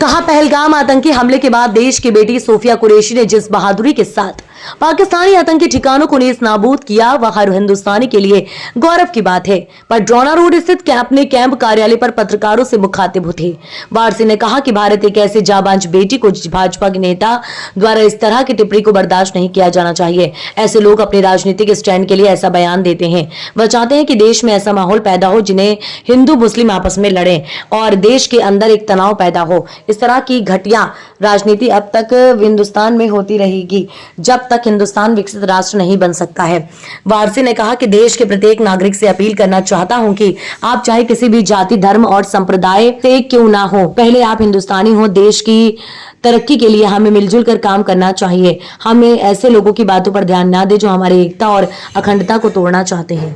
कहा, पहलगाम आतंकी हमले के बाद देश की बेटी सोफिया कुरैशी ने जिस बहादुरी के साथ पाकिस्तानी आतंकी ठिकानों को नेस्त नाबूद किया, वह हर हिंदुस्तानी के लिए गौरव की बात है। पडरौना रोड स्थित कैंप कार्यालय पर पत्रकारों से मुखातिब थे वारसी ने कहा कि भारत एक ऐसे जाबांज बेटी को भाजपा के नेता द्वारा इस तरह की टिप्पणी को बर्दाश्त नहीं किया जाना चाहिए। ऐसे लोग अपने राजनीतिक स्टैंड के लिए ऐसा बयान देते हैं। वह चाहते हैं कि देश में ऐसा माहौल पैदा हो जिन्हें हिंदू मुस्लिम आपस में लड़े और देश के अंदर एक तनाव पैदा हो। इस तरह की घटिया राजनीति अब तक हिंदुस्तान में होती रहेगी जब तक हिंदुस्तान विकसित राष्ट्र नहीं बन सकता है। वारसी ने कहा कि देश के प्रत्येक नागरिक से अपील करना चाहता हूं कि आप चाहे किसी भी जाति, धर्म और संप्रदाय से क्यों ना हो, पहले आप हिंदुस्तानी हो। देश की तरक्की के लिए हमें मिलजुल कर काम करना चाहिए। हमें ऐसे लोगों की बातों पर ध्यान ना दे जो हमारी एकता और अखंडता को तोड़ना चाहते हैं।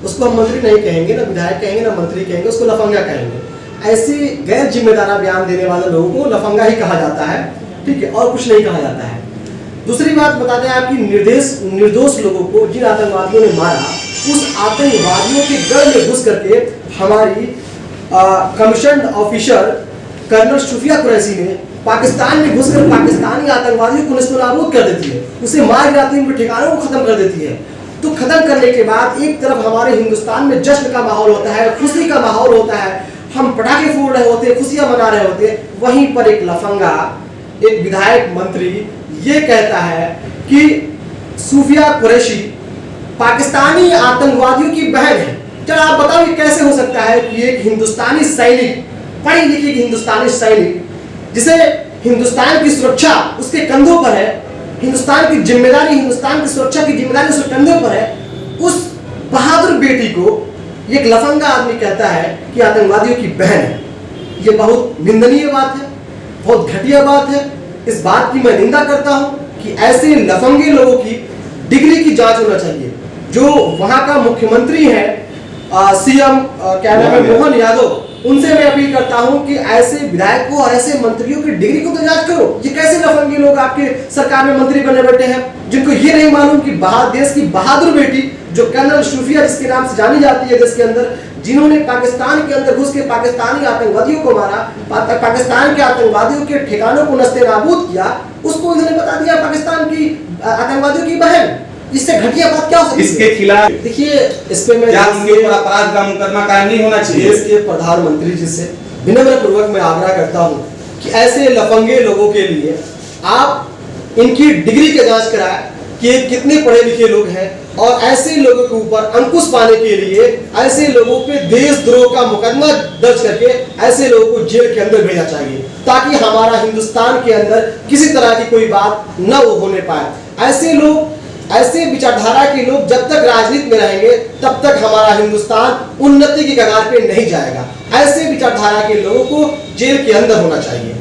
उसको हम मंत्री नहीं कहेंगे, ना विधायक कहेंगे, ना मंत्री कहेंगे, उसको लफंगा कहेंगे। ऐसे गैर जिम्मेदार बयान देने वाले लोगों को लफंगा ही कहा जाता है, ठीक है, और कुछ नहीं कहा जाता है। दूसरी बात बताते हैं आपकी, निर्दोष लोगों को जिन आतंकवादियों ने मारा, उस आतंकवादियों के गढ़ में घुस करके हमारी कमीशन ऑफिसर कर्नल सूफिया कुरैशी ने पाकिस्तान में घुसकर पाकिस्तानी आतंकवादियों को नेस्तनाबूद कर देती है, उसे मार गिराती है, उनके ठिकानों को खत्म कर देती है। तो खत्म करने के बाद एक तरफ हमारे हिंदुस्तान में जश्न का माहौल होता है, खुशी का माहौल होता है, हम पटाखे फोड़ रहे होते हैं, खुशियां मना रहे होते हैं, वहीं पर एक लफंगा, एक विधायक मंत्री ये कहता है कि सूफिया कुरैशी पाकिस्तानी आतंकवादियों की बहन है। चलो आप बताओ ये कैसे हो सकता है कि एक हिंदुस्तानी सैनिक, पढ़ी लिखी हिंदुस्तानी सैनिक, जिसे हिंदुस्तान की सुरक्षा उसके कंधों पर है, हिंदुस्तान की जिम्मेदारी, हिंदुस्तान की सुरक्षा की जिम्मेदारी उसके कंधों पर है, उस बहादुर बेटी को एक लफंगा आदमी कहता है कि आतंकवादियों की बहन है। ये बहुत निंदनीय बात है, बहुत घटिया बात है। इस बात की मैं निंदा करता हूं कि ऐसे लफंगे लोगों की डिग्री की जांच होना चाहिए। जो वहां का मुख्यमंत्री है, सीएम क्या नाम है, मोहन यादव, उनसे मैं अपील करता हूं कि ऐसे विधायकों और ऐसे मंत्रियों की डिग्री को तो जांच करो। ये कैसे लफंगे लोग आपके सरकार में मंत्री बने बैठे हैं, जिनको ये नहीं मालूम कि देश की बहादुर बेटी जो कर्नल सूफिया जिसके नाम से जानी जाती है देश के अंदर, जिन्होंने पाकिस्तान के अंदर घुस के पाकिस्तानी आतंकवादियों को मारा, पाकिस्तान के आतंकवादियों के ठिकानों को नस्ते-नाबूद किया, उसको इन्होंने बता दिया पाकिस्तान की आतंकवादियों की बहन। इससे घटिया बात क्या हो सकती है? इसके खिलाफ देखिए, इस पे मैं उनके ऊपर अपराध का मुकदमा कायम नहीं होना चाहिए। देश के प्रधानमंत्री जी से विनम्र पूर्वक मैं आग्रह करता हूँ कि ऐसे लफंगे लोगों के लिए आप इनकी डिग्री की जांच कराएं कि ये कितने पढ़े लिखे लोग हैं, और ऐसे लोगों के ऊपर अंकुश पाने के लिए ऐसे लोगों पे देशद्रोह का मुकदमा दर्ज करके ऐसे लोगों को जेल के अंदर भेजना चाहिए, ताकि हमारा हिंदुस्तान के अंदर किसी तरह की कोई बात न होने पाए। ऐसे लोग, ऐसे विचारधारा के लोग जब तक राजनीति में रहेंगे तब तक हमारा हिंदुस्तान उन्नति की कगार पे नहीं जाएगा। ऐसे विचारधारा के लोगों को जेल के अंदर होना चाहिए।